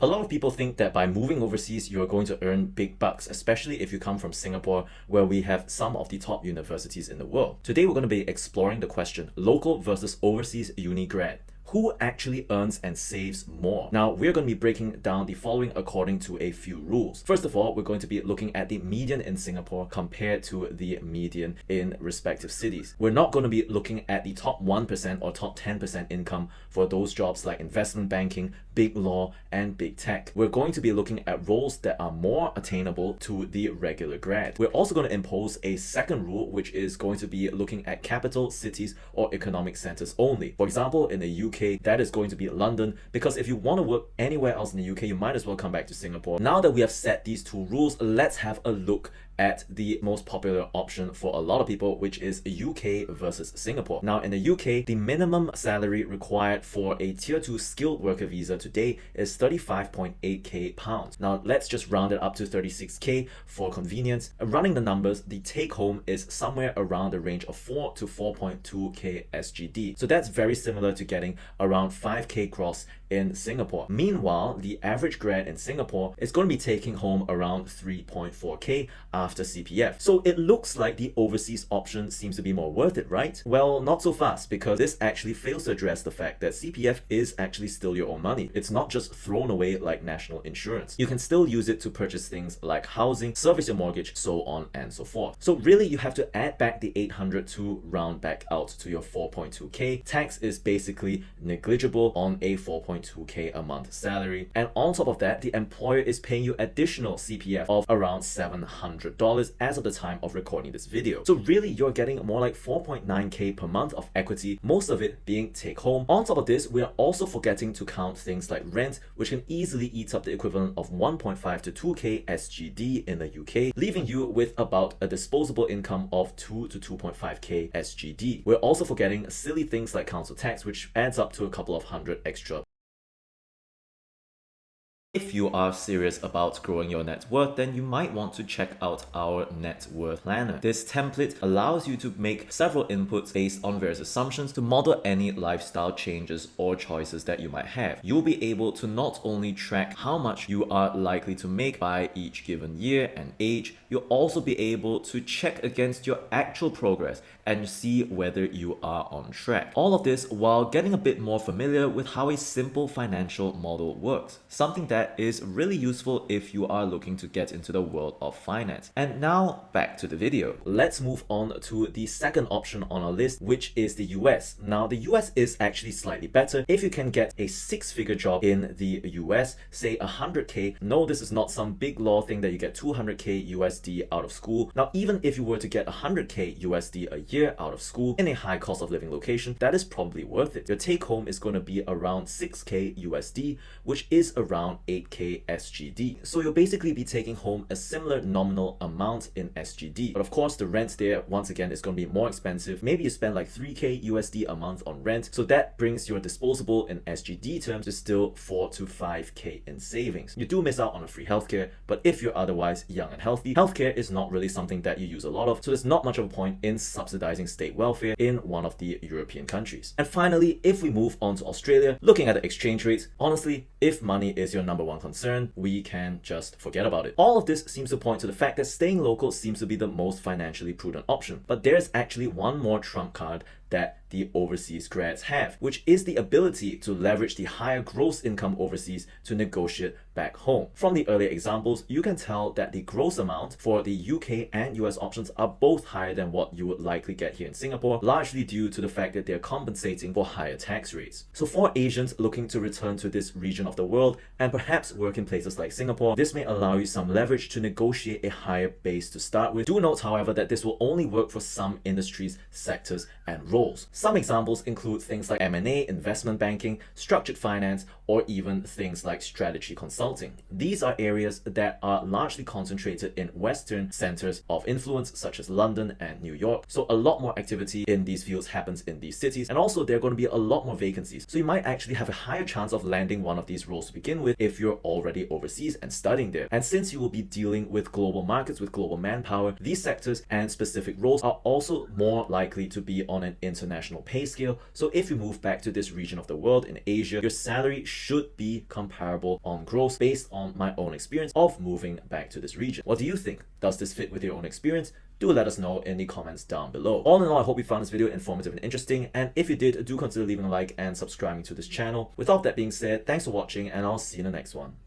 A lot of people think that by moving overseas, you're going to earn big bucks, especially if you come from Singapore, where we have some of the top universities in the world. Today, we're going to be exploring the question, local versus overseas uni grad. Who actually earns and saves more? Now, we're going to be breaking down the following according to a few rules. First of all, we're going to be looking at the median in Singapore compared to the median in respective cities. We're not going to be looking at the top 1% or top 10% income for those jobs like investment banking, big law, and big tech. We're going to be looking at roles that are more attainable to the regular grad. We're also going to impose a second rule, which is going to be looking at capital cities or economic centers only. For example, in the UK, that is going to be London, because if you want to work anywhere else in the UK, you might as well come back to Singapore. Now that we have set these two rules, let's have a look at the most popular option for a lot of people, which is UK versus Singapore. Now, in the UK, the minimum salary required for a tier 2 skilled worker visa today is 35.8k pounds. Now, let's just round it up to 36k for convenience. Running the numbers, the take home is somewhere around the range of 4 to 4.2k SGD. So that's very similar to getting around 5k gross in Singapore. Meanwhile, the average grad in Singapore is going to be taking home around 3.4k after CPF. So it looks like the overseas option seems to be more worth it, right? Well, not so fast, because this actually fails to address the fact that CPF is actually still your own money. It's not just thrown away like national insurance. You can still use it to purchase things like housing, service your mortgage, so on and so forth. So really, you have to add back the 800 to round back out to your 4.2k. Tax is basically negligible on a 4.2k a month salary. And on top of that, the employer is paying you additional CPF of around $700 as of the time of recording this video. So really, you're getting more like 4.9k per month of equity, most of it being take home. On top of this, we are also forgetting to count things like rent, which can easily eat up the equivalent of 1.5 to 2k SGD in the UK, leaving you with about a disposable income of 2 to 2.5k SGD. We're also forgetting silly things like council tax, which adds up to a couple of hundred extra. If you are serious about growing your net worth, then you might want to check out our net worth planner. This template allows you to make several inputs based on various assumptions to model any lifestyle changes or choices that you might have. You'll be able to not only track how much you are likely to make by each given year and age, you'll also be able to check against your actual progress and see whether you are on track. All of this while getting a bit more familiar with how a simple financial model works, something that is really useful if you are looking to get into the world of finance. And now back to the video. Let's move on to the second option on our list, which is the US. Now, the US is actually slightly better. If you can get a 6-figure job in the US, say 100k, no, this is not some big law thing that you get 200k USD out of school. Now, even if you were to get 100k USD a year out of school in a high cost of living location, that is probably worth it. Your take home is going to be around 6k USD, which is around 8k SGD. So you'll basically be taking home a similar nominal amount in SGD. But of course, the rent there, once again, is going to be more expensive. Maybe you spend like 3k USD a month on rent. So that brings your disposable in SGD terms to still 4 to 5k in savings. You do miss out on a free healthcare, but if you're otherwise young and healthy, healthcare is not really something that you use a lot of. So there's not much of a point in subsidizing state welfare in one of the European countries. And finally, if we move on to Australia, looking at the exchange rates, honestly, if money is your number one concern, we can just forget about it. All of this seems to point to the fact that staying local seems to be the most financially prudent option. But there's actually one more trump card that the overseas grads have, which is the ability to leverage the higher gross income overseas to negotiate back home. From the earlier examples, you can tell that the gross amount for the UK and US options are both higher than what you would likely get here in Singapore, largely due to the fact that they're compensating for higher tax rates. So for Asians looking to return to this region of the world and perhaps work in places like Singapore, this may allow you some leverage to negotiate a higher base to start with. Do note, however, that this will only work for some industries, sectors, and roles. Some examples include things like M&A, investment banking, structured finance, or even things like strategy consulting. These are areas that are largely concentrated in Western centers of influence, such as London and New York. So a lot more activity in these fields happens in these cities, and also there are going to be a lot more vacancies. So you might actually have a higher chance of landing one of these roles to begin with if you're already overseas and studying there. And since you will be dealing with global markets, with global manpower, these sectors and specific roles are also more likely to be on an international international pay scale. So if you move back to this region of the world in Asia, your salary should be comparable on gross based on my own experience of moving back to this region. What do you think? Does this fit with your own experience? Do let us know in the comments down below. All in all, I hope you found this video informative and interesting, and if you did, do consider leaving a like and subscribing to this channel. With all that being said, thanks for watching, and I'll see you in the next one.